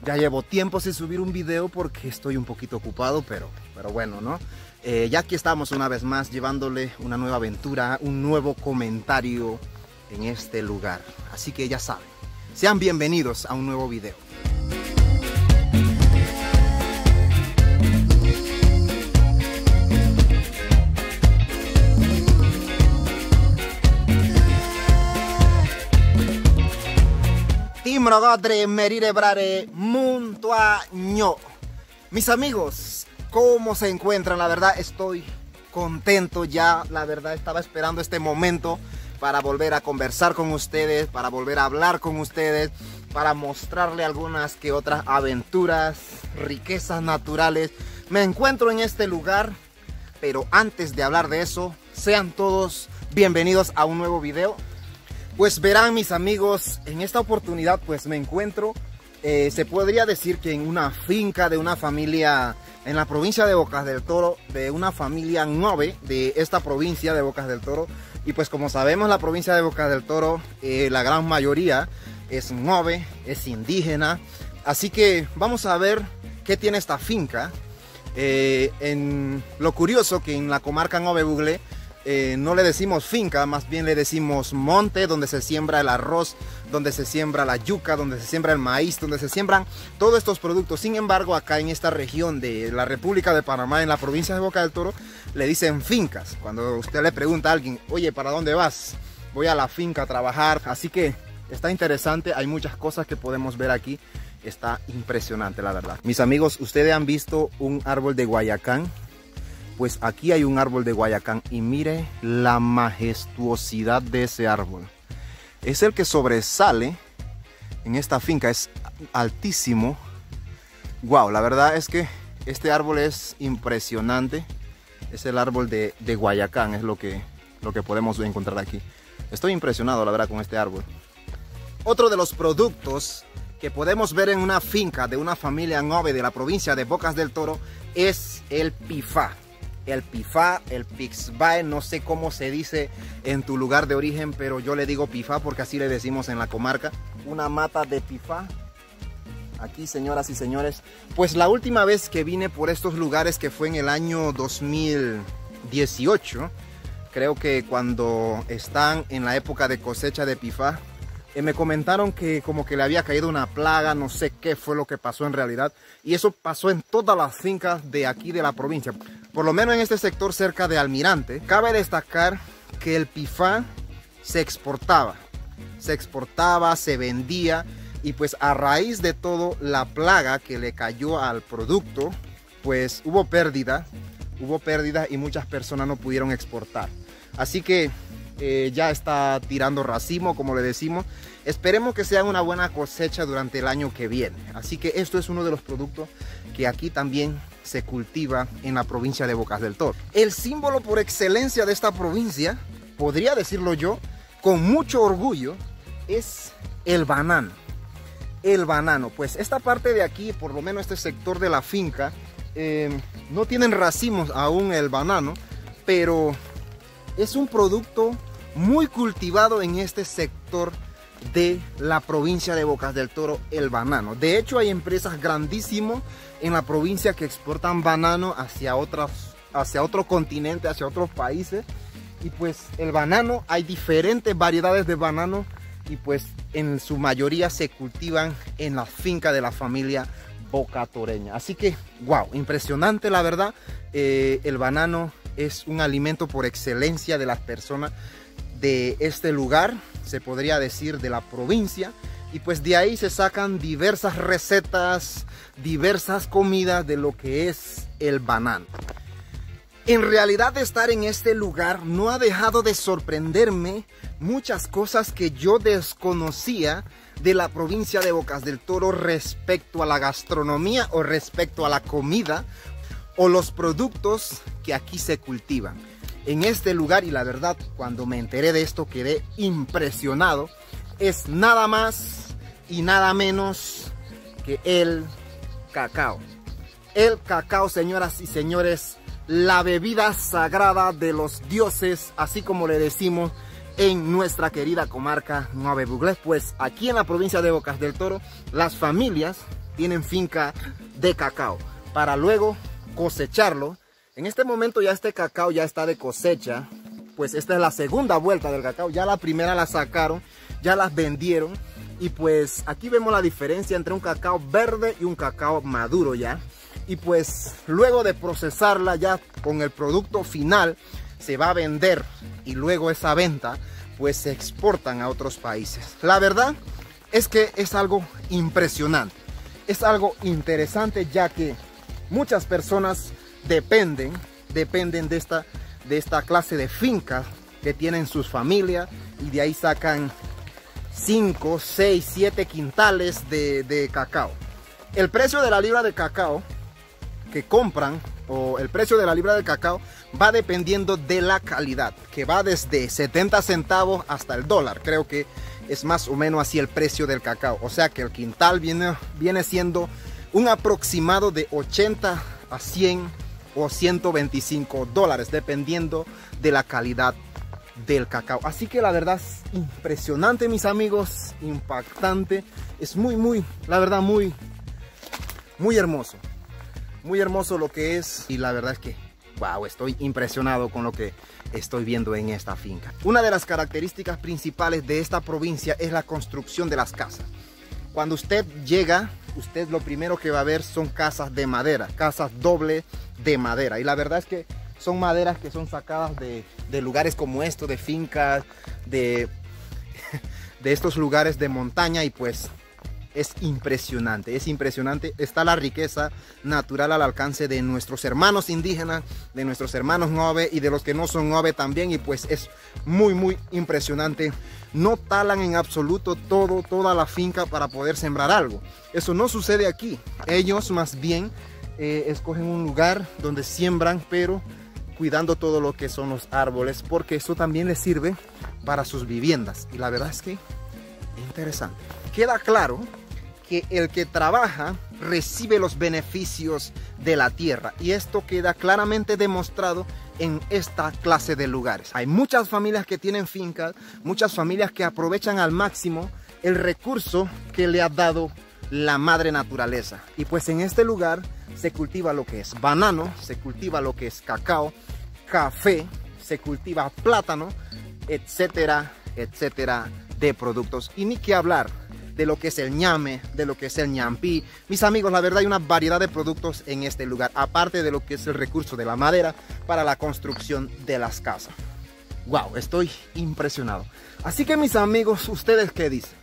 Ya llevo tiempo sin subir un video porque estoy un poquito ocupado, pero bueno, ¿no? Ya aquí estamos una vez más llevándole una nueva aventura, un nuevo comentario en este lugar. Así que ya saben, sean bienvenidos a un nuevo video. Timrogodre merire brare muntuaño. Mis amigos, ¿cómo se encuentran? La verdad estoy contento ya. La verdad estaba esperando este momento para volver a conversar con ustedes, para volver a hablar con ustedes, para mostrarle algunas que otras aventuras, riquezas naturales. Me encuentro en este lugar, pero antes de hablar de eso, sean todos bienvenidos a un nuevo video. Pues verán, mis amigos, en esta oportunidad pues me encuentro, se podría decir que en una finca de una familia en la provincia de Bocas del Toro, de una familia noble de esta provincia de Bocas del Toro. Y pues como sabemos, la provincia de Bocas del Toro, la gran mayoría es noble, es indígena. Así que vamos a ver qué tiene esta finca. En lo curioso que en la comarca Nove Buglé, no le decimos finca, más bien le decimos monte, donde se siembra el arroz, donde se siembra la yuca, donde se siembra el maíz, donde se siembran todos estos productos. Sin embargo, acá en esta región de la República de Panamá, en la provincia de Bocas del Toro, le dicen fincas. Cuando usted le pregunta a alguien, oye, ¿para dónde vas? Voy a la finca a trabajar. Así que está interesante, hay muchas cosas que podemos ver aquí. Está impresionante, la verdad. Mis amigos, ¿ustedes han visto un árbol de guayacán? Pues aquí hay un árbol de guayacán y mire la majestuosidad de ese árbol. Es el que sobresale en esta finca, es altísimo. Wow, la verdad es que este árbol es impresionante. Es el árbol de guayacán, es lo que podemos encontrar aquí. Estoy impresionado, la verdad, con este árbol. Otro de los productos que podemos ver en una finca de una familia noble de la provincia de Bocas del Toro es el pifá. El pifá, el pixbae, no sé cómo se dice en tu lugar de origen, pero yo le digo pifá porque así le decimos en la comarca. Una mata de pifá. Aquí, señoras y señores, pues la última vez que vine por estos lugares, que fue en el año 2018, creo que cuando están en la época de cosecha de pifá, me comentaron que como que le había caído una plaga, no sé qué fue lo que pasó en realidad. Y eso pasó en todas las fincas de aquí de la provincia. Por lo menos en este sector cerca de Almirante. Cabe destacar que el pifá se exportaba. Se vendía. Y pues a raíz de todo, la plaga que le cayó al producto, pues hubo pérdida y muchas personas no pudieron exportar. Así que ya está tirando racimo, como le decimos. Esperemos que sea una buena cosecha durante el año que viene. Así que esto es uno de los productos que aquí también se cultiva en la provincia de Bocas del Toro. El símbolo por excelencia de esta provincia, podría decirlo yo, con mucho orgullo, es el banano. El banano, pues esta parte de aquí, por lo menos este sector de la finca, no tienen racimos aún el banano, pero es un producto muy cultivado en este sector de la provincia de Bocas del Toro, el banano. De hecho, hay empresas grandísimas en la provincia que exportan banano hacia otro continente, hacia otros países. Y pues el banano, hay diferentes variedades de banano y pues en su mayoría se cultivan en la finca de la familia bocatoreña. Así que, wow, impresionante la verdad. El banano es un alimento por excelencia de las personas de este lugar, se podría decir de la provincia, y pues de ahí se sacan diversas recetas, diversas comidas de lo que es el banano. En realidad, estar en este lugar no ha dejado de sorprenderme muchas cosas que yo desconocía de la provincia de Bocas del Toro respecto a la gastronomía o respecto a la comida o los productos que aquí se cultivan en este lugar. Y la verdad, cuando me enteré de esto quedé impresionado. Es nada más y nada menos que el cacao. El cacao, señoras y señores, la bebida sagrada de los dioses, así como le decimos en nuestra querida comarca Nueve Buglés. Pues aquí en la provincia de Bocas del Toro, las familias tienen finca de cacao para luego cosecharlo. En este momento ya este cacao ya está de cosecha. Pues esta es la segunda vuelta del cacao. Ya la primera la sacaron, ya las vendieron. Y pues aquí vemos la diferencia entre un cacao verde y un cacao maduro ya. Y pues luego de procesarla ya con el producto final se va a vender. Y luego esa venta pues se exportan a otros países. La verdad es que es algo impresionante. Es algo interesante, ya que muchas personas dependen de esta clase de fincas que tienen sus familias, y de ahí sacan 5, 6, 7 quintales de cacao. El precio de la libra de cacao que compran, o el precio de la libra de cacao, va dependiendo de la calidad, que va desde 70 centavos hasta el dólar. Creo que es más o menos así el precio del cacao. O sea que el quintal viene siendo un aproximado de 80 a 100 o 125 dólares, dependiendo de la calidad del cacao. Así que la verdad es impresionante, mis amigos, impactante. Es la verdad, muy hermoso. Muy hermoso lo que es, y la verdad es que wow, estoy impresionado con lo que estoy viendo en esta finca. Una de las características principales de esta provincia es la construcción de las casas. Cuando usted llega, usted lo primero que va a ver son casas de madera, casas doble de madera. Y la verdad es que son maderas que son sacadas de lugares como estos, de fincas, de estos lugares de montaña, y pues es impresionante, es impresionante. Está la riqueza natural al alcance de nuestros hermanos indígenas, de nuestros hermanos Nuave y de los que no son Nuave también, y pues es muy impresionante. No talan en absoluto toda la finca para poder sembrar algo. Eso no sucede aquí. Ellos más bien escogen un lugar donde siembran, pero cuidando todo lo que son los árboles, porque eso también les sirve para sus viviendas. Y la verdad es que interesante. Queda claro que el que trabaja recibe los beneficios de la tierra, y esto queda claramente demostrado en esta clase de lugares. Hay muchas familias que tienen fincas, muchas familias que aprovechan al máximo el recurso que le ha dado la madre naturaleza. Y pues en este lugar se cultiva lo que es banano, se cultiva lo que es cacao, café, se cultiva plátano, etcétera, etcétera, de productos. Y ni que hablar de lo que es el ñame, de lo que es el ñampí. Mis amigos, la verdad hay una variedad de productos en este lugar, aparte de lo que es el recurso de la madera para la construcción de las casas. Wow, estoy impresionado. Así que, mis amigos, ¿ustedes qué dicen?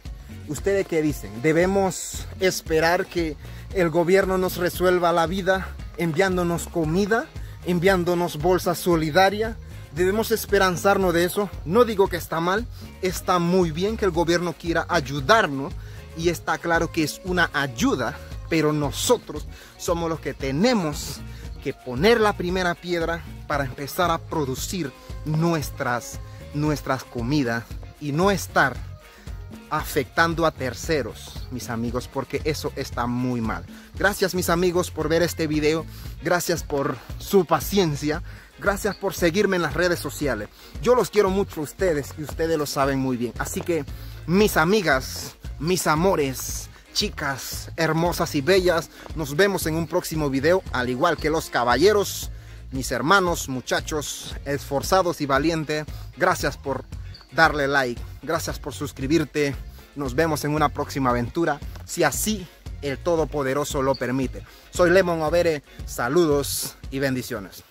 ¿Ustedes qué dicen? ¿Debemos esperar que el gobierno nos resuelva la vida enviándonos comida, enviándonos bolsa solidaria? ¿Debemos esperanzarnos de eso? No digo que está mal, está muy bien que el gobierno quiera ayudarnos, y está claro que es una ayuda, pero nosotros somos los que tenemos que poner la primera piedra para empezar a producir nuestras comidas y no estar afectando a terceros, mis amigos, porque eso está muy mal. Gracias, mis amigos, por ver este video. Gracias por su paciencia. Gracias por seguirme en las redes sociales. Yo los quiero mucho a ustedes, y ustedes lo saben muy bien. Así que, mis amigas, mis amores, chicas hermosas y bellas, nos vemos en un próximo video, al igual que los caballeros, mis hermanos, muchachos, esforzados y valientes. Gracias por darle like, gracias por suscribirte. Nos vemos en una próxima aventura, si así el Todopoderoso lo permite. Soy Lemon Overe, saludos y bendiciones.